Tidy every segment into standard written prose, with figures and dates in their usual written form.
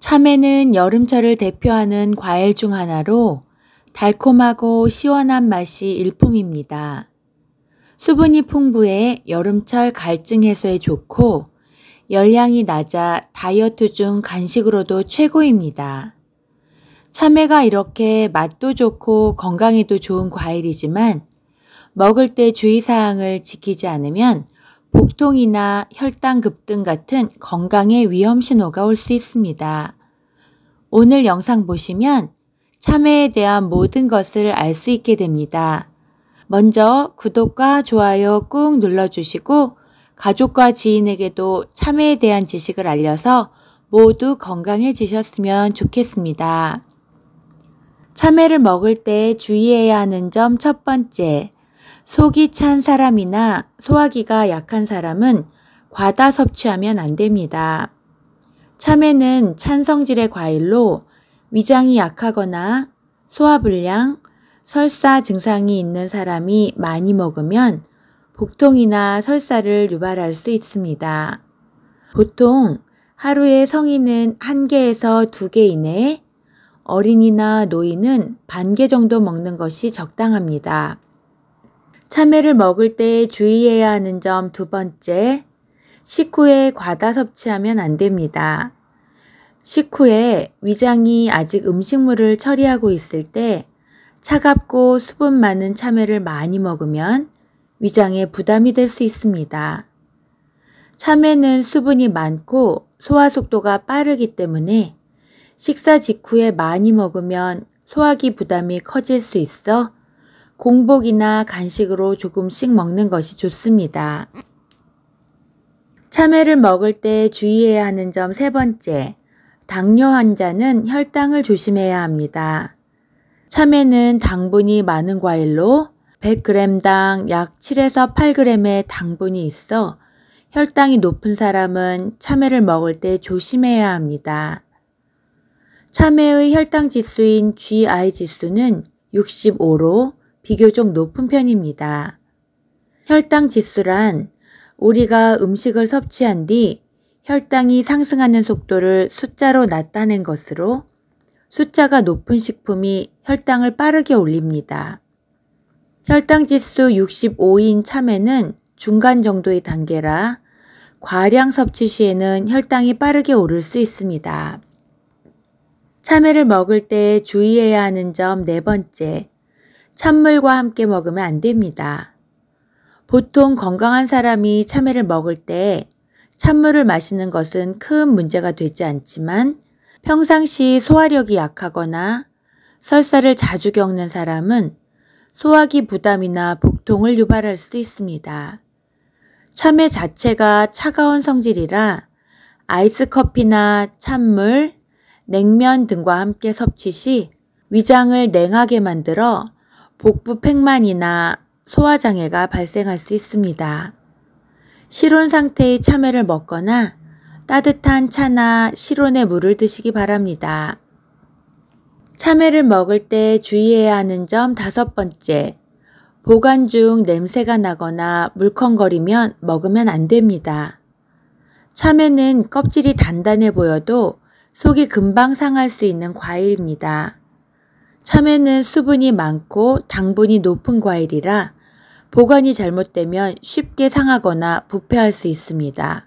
참외는 여름철을 대표하는 과일 중 하나로 달콤하고 시원한 맛이 일품입니다. 수분이 풍부해 여름철 갈증 해소에 좋고 열량이 낮아 다이어트 중 간식으로도 최고입니다. 참외가 이렇게 맛도 좋고 건강에도 좋은 과일이지만 먹을 때 주의사항을 지키지 않으면 복통이나 혈당 급등 같은 건강에 위험 신호가 올 수 있습니다. 오늘 영상 보시면 참외에 대한 모든 것을 알 수 있게 됩니다. 먼저 구독과 좋아요 꾹 눌러주시고 가족과 지인에게도 참외에 대한 지식을 알려서 모두 건강해지셨으면 좋겠습니다. 참외를 먹을 때 주의해야 하는 점 첫 번째, 속이 찬 사람이나 소화기가 약한 사람은 과다 섭취하면 안 됩니다. 참외는 찬 성질의 과일로 위장이 약하거나 소화불량, 설사 증상이 있는 사람이 많이 먹으면 복통이나 설사를 유발할 수 있습니다. 보통 하루에 성인은 1개에서 2개 이내, 어린이나 노인은 반 개 정도 먹는 것이 적당합니다. 참외를 먹을 때 주의해야 하는 점 두 번째, 식후에 과다 섭취하면 안 됩니다. 식후에 위장이 아직 음식물을 처리하고 있을 때 차갑고 수분 많은 참외를 많이 먹으면 위장에 부담이 될 수 있습니다. 참외는 수분이 많고 소화 속도가 빠르기 때문에 식사 직후에 많이 먹으면 소화기 부담이 커질 수 있어 공복이나 간식으로 조금씩 먹는 것이 좋습니다. 참외를 먹을 때 주의해야 하는 점 세 번째, 당뇨 환자는 혈당을 조심해야 합니다. 참외는 당분이 많은 과일로 100g당 약 7에서 8g의 당분이 있어 혈당이 높은 사람은 참외를 먹을 때 조심해야 합니다. 참외의 혈당 지수인 GI 지수는 65로 비교적 높은 편입니다. 혈당 지수란 우리가 음식을 섭취한 뒤 혈당이 상승하는 속도를 숫자로 나타낸 것으로 숫자가 높은 식품이 혈당을 빠르게 올립니다. 혈당 지수 65인 참외는 중간 정도의 단계라 과량 섭취 시에는 혈당이 빠르게 오를 수 있습니다. 참외를 먹을 때 주의해야 하는 점 네 번째, 찬물과 함께 먹으면 안 됩니다. 보통 건강한 사람이 참외를 먹을 때 찬물을 마시는 것은 큰 문제가 되지 않지만 평상시 소화력이 약하거나 설사를 자주 겪는 사람은 소화기 부담이나 복통을 유발할 수 있습니다. 참외 자체가 차가운 성질이라 아이스 커피나 찬물, 냉면 등과 함께 섭취 시 위장을 냉하게 만들어 복부 팽만이나 소화장애가 발생할 수 있습니다. 실온 상태의 참외를 먹거나 따뜻한 차나 실온의 물을 드시기 바랍니다. 참외를 먹을 때 주의해야 하는 점 다섯 번째, 보관 중 냄새가 나거나 물컹거리면 먹으면 안 됩니다. 참외는 껍질이 단단해 보여도 속이 금방 상할 수 있는 과일입니다. 참외는 수분이 많고 당분이 높은 과일이라 보관이 잘못되면 쉽게 상하거나 부패할 수 있습니다.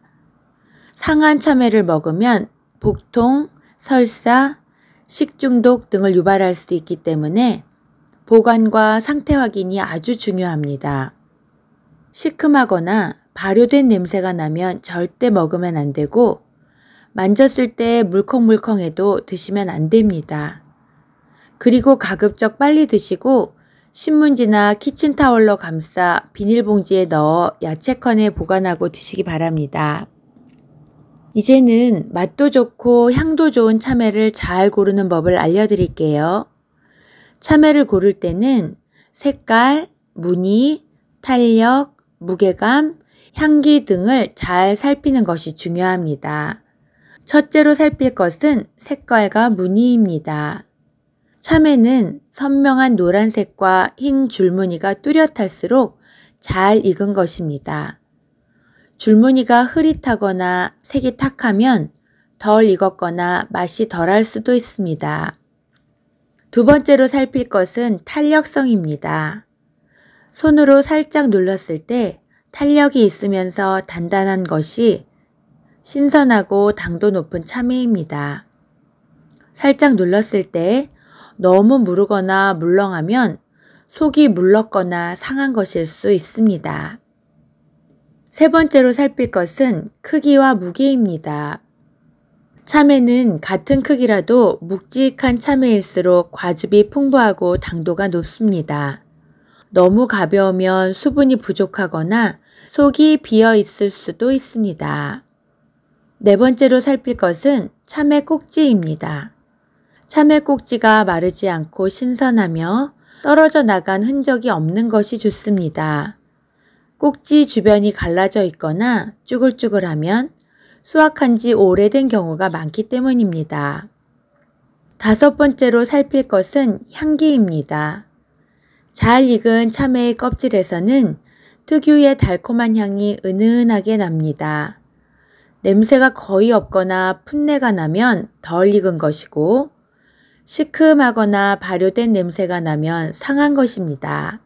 상한 참외를 먹으면 복통, 설사, 식중독 등을 유발할 수 있기 때문에 보관과 상태 확인이 아주 중요합니다. 시큼하거나 발효된 냄새가 나면 절대 먹으면 안 되고 만졌을 때 물컹물컹해도 드시면 안 됩니다. 그리고 가급적 빨리 드시고 신문지나 키친타월로 감싸 비닐봉지에 넣어 야채컨에 보관하고 드시기 바랍니다. 이제는 맛도 좋고 향도 좋은 참외를 잘 고르는 법을 알려드릴게요. 참외를 고를 때는 색깔, 무늬, 탄력, 무게감, 향기 등을 잘 살피는 것이 중요합니다. 첫째로 살필 것은 색깔과 무늬입니다. 참외는 선명한 노란색과 흰 줄무늬가 뚜렷할수록 잘 익은 것입니다. 줄무늬가 흐릿하거나 색이 탁하면 덜 익었거나 맛이 덜할 수도 있습니다. 두 번째로 살필 것은 탄력성입니다. 손으로 살짝 눌렀을 때 탄력이 있으면서 단단한 것이 신선하고 당도 높은 참외입니다. 살짝 눌렀을 때 너무 무르거나 물렁하면 속이 물렀거나 상한 것일 수 있습니다. 세 번째로 살필 것은 크기와 무게입니다. 참외는 같은 크기라도 묵직한 참외일수록 과즙이 풍부하고 당도가 높습니다. 너무 가벼우면 수분이 부족하거나 속이 비어 있을 수도 있습니다. 네 번째로 살필 것은 참외 꼭지입니다. 참외 꼭지가 마르지 않고 신선하며 떨어져 나간 흔적이 없는 것이 좋습니다. 꼭지 주변이 갈라져 있거나 쭈글쭈글하면 수확한 지 오래된 경우가 많기 때문입니다. 다섯 번째로 살필 것은 향기입니다. 잘 익은 참외의 껍질에서는 특유의 달콤한 향이 은은하게 납니다. 냄새가 거의 없거나 풋내가 나면 덜 익은 것이고 시큼하거나 발효된 냄새가 나면 상한 것입니다.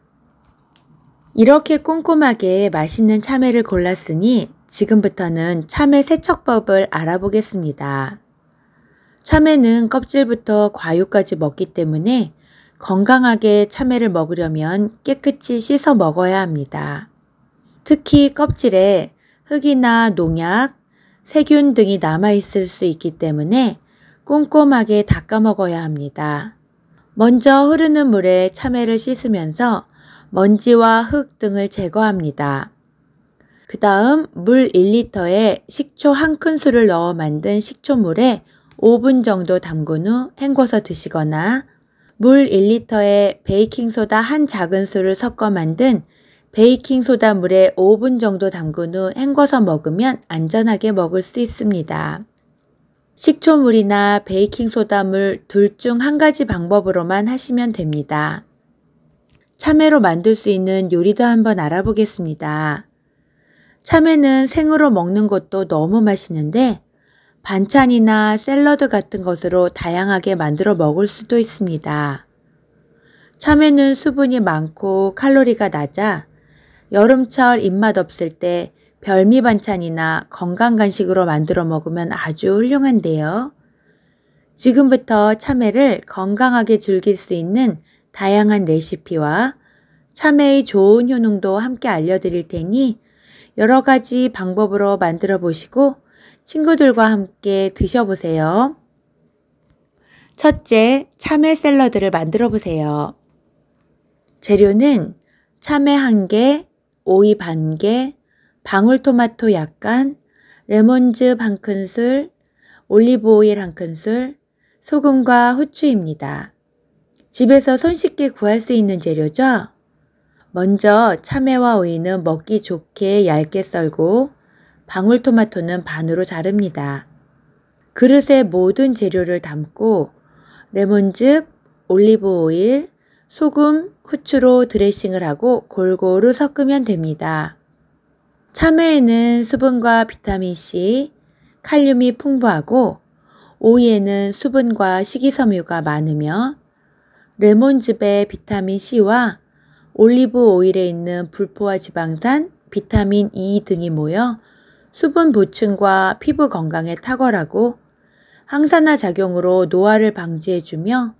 이렇게 꼼꼼하게 맛있는 참외를 골랐으니 지금부터는 참외 세척법을 알아보겠습니다. 참외는 껍질부터 과육까지 먹기 때문에 건강하게 참외를 먹으려면 깨끗이 씻어 먹어야 합니다. 특히 껍질에 흙이나 농약, 세균 등이 남아있을 수 있기 때문에 꼼꼼하게 닦아 먹어야 합니다. 먼저 흐르는 물에 참외를 씻으면서 먼지와 흙 등을 제거합니다. 그 다음 물 1리터에 식초 1큰술을 넣어 만든 식초물에 5분 정도 담근 후 헹궈서 드시거나 물 1리터에 베이킹소다 1 작은술을 섞어 만든 베이킹소다 물에 5분 정도 담근 후 헹궈서 먹으면 안전하게 먹을 수 있습니다. 식초물이나 베이킹소다물 둘 중 한 가지 방법으로만 하시면 됩니다. 참외로 만들 수 있는 요리도 한번 알아보겠습니다. 참외는 생으로 먹는 것도 너무 맛있는데 반찬이나 샐러드 같은 것으로 다양하게 만들어 먹을 수도 있습니다. 참외는 수분이 많고 칼로리가 낮아 여름철 입맛 없을 때 별미 반찬이나 건강 간식으로 만들어 먹으면 아주 훌륭한데요. 지금부터 참외를 건강하게 즐길 수 있는 다양한 레시피와 참외의 좋은 효능도 함께 알려드릴 테니 여러 가지 방법으로 만들어 보시고 친구들과 함께 드셔보세요. 첫째, 참외 샐러드를 만들어 보세요. 재료는 참외 1개, 오이 반개, 방울토마토 약간, 레몬즙 1큰술, 올리브오일 1큰술, 소금과 후추입니다. 집에서 손쉽게 구할 수 있는 재료죠? 먼저 참외와 오이는 먹기 좋게 얇게 썰고 방울토마토는 반으로 자릅니다. 그릇에 모든 재료를 담고 레몬즙, 올리브오일, 소금, 후추로 드레싱을 하고 골고루 섞으면 됩니다. 참외에는 수분과 비타민C, 칼륨이 풍부하고 오이에는 수분과 식이섬유가 많으며 레몬즙에 비타민C와 올리브 오일에 있는 불포화 지방산, 비타민 E 등이 모여 수분 보충과 피부 건강에 탁월하고 항산화 작용으로 노화를 방지해주며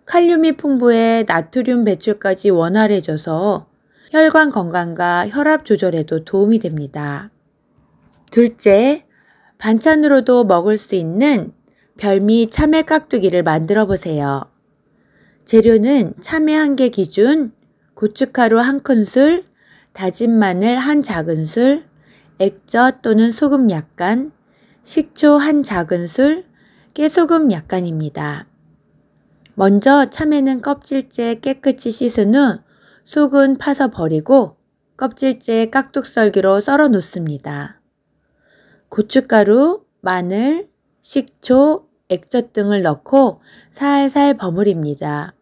칼륨이 풍부해 나트륨 배출까지 원활해져서 혈관 건강과 혈압 조절에도 도움이 됩니다. 둘째, 반찬으로도 먹을 수 있는 별미 참외 깍두기를 만들어 보세요. 재료는 참외 1개 기준, 고춧가루 1큰술, 다진 마늘 1 작은술, 액젓 또는 소금 약간, 식초 1 작은술, 깨소금 약간입니다. 먼저 참외는 껍질째 깨끗이 씻은 후 속은 파서 버리고 껍질째 깍둑썰기로 썰어 놓습니다. 고춧가루, 마늘, 식초, 액젓 등을 넣고 살살 버무립니다.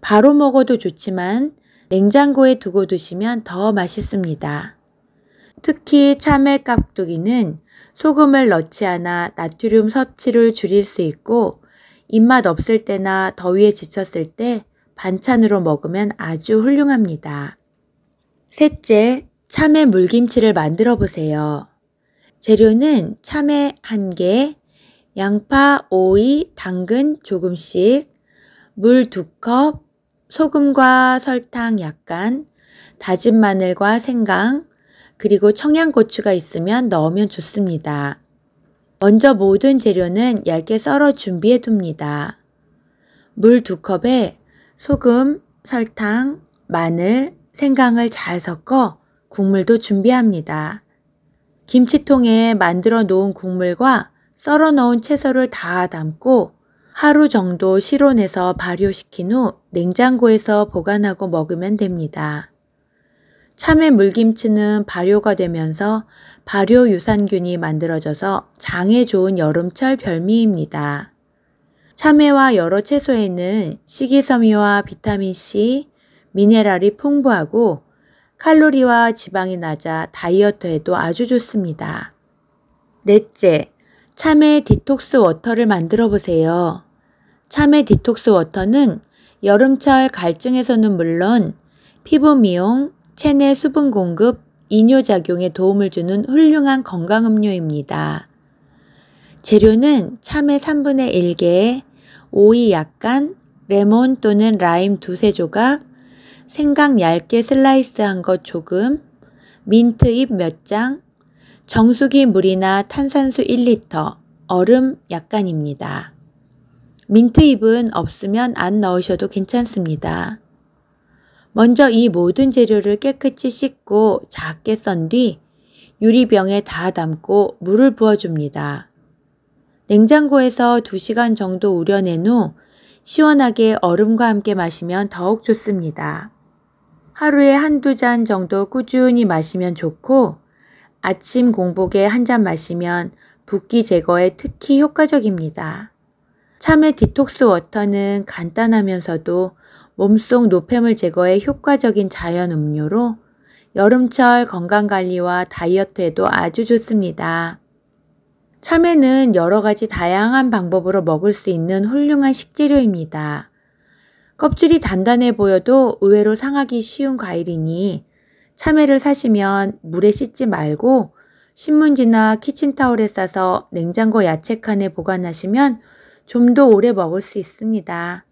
바로 먹어도 좋지만 냉장고에 두고 드시면 더 맛있습니다. 특히 참외 깍두기는 소금을 넣지 않아 나트륨 섭취를 줄일 수 있고 입맛 없을 때나 더위에 지쳤을 때 반찬으로 먹으면 아주 훌륭합니다. 셋째, 참외 물김치를 만들어 보세요. 재료는 참외 1개, 양파, 오이, 당근 조금씩, 물 2컵, 소금과 설탕 약간, 다진 마늘과 생강, 그리고 청양고추가 있으면 넣으면 좋습니다. 먼저 모든 재료는 얇게 썰어 준비해 둡니다. 물 2컵에 소금, 설탕, 마늘, 생강을 잘 섞어 국물도 준비합니다. 김치통에 만들어 놓은 국물과 썰어 놓은 채소를 다 담고 하루 정도 실온에서 발효시킨 후 냉장고에서 보관하고 먹으면 됩니다. 참외 물김치는 발효가 되면서 발효 유산균이 만들어져서 장에 좋은 여름철 별미입니다. 참외와 여러 채소에는 식이섬유와 비타민C, 미네랄이 풍부하고 칼로리와 지방이 낮아 다이어트에도 아주 좋습니다. 넷째, 참외 디톡스 워터를 만들어 보세요. 참외 디톡스 워터는 여름철 갈증에서는 물론 피부 미용, 체내 수분 공급, 이뇨작용에 도움을 주는 훌륭한 건강음료입니다. 재료는 참외 3분의 1개, 오이 약간, 레몬 또는 라임 2-3조각, 생강 얇게 슬라이스한 것 조금, 민트잎 몇 장, 정수기 물이나 탄산수 1리터, 얼음 약간입니다. 민트잎은 없으면 안 넣으셔도 괜찮습니다. 먼저 이 모든 재료를 깨끗이 씻고 작게 썬 뒤 유리병에 다 담고 물을 부어줍니다. 냉장고에서 2시간 정도 우려낸 후 시원하게 얼음과 함께 마시면 더욱 좋습니다. 하루에 1-2잔 정도 꾸준히 마시면 좋고 아침 공복에 1잔 마시면 붓기 제거에 특히 효과적입니다. 참외 디톡스 워터는 간단하면서도 몸속 노폐물 제거에 효과적인 자연 음료로 여름철 건강관리와 다이어트에도 아주 좋습니다. 참외는 여러 가지 다양한 방법으로 먹을 수 있는 훌륭한 식재료입니다. 껍질이 단단해 보여도 의외로 상하기 쉬운 과일이니 참외를 사시면 물에 씻지 말고 신문지나 키친타올에 싸서 냉장고 야채칸에 보관하시면 좀 더 오래 먹을 수 있습니다.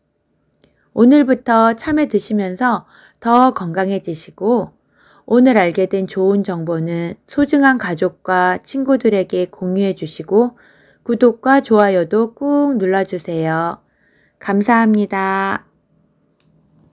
오늘부터 참외 드시면서 더 건강해지시고 오늘 알게 된 좋은 정보는 소중한 가족과 친구들에게 공유해 주시고 구독과 좋아요도 꾹 눌러주세요. 감사합니다.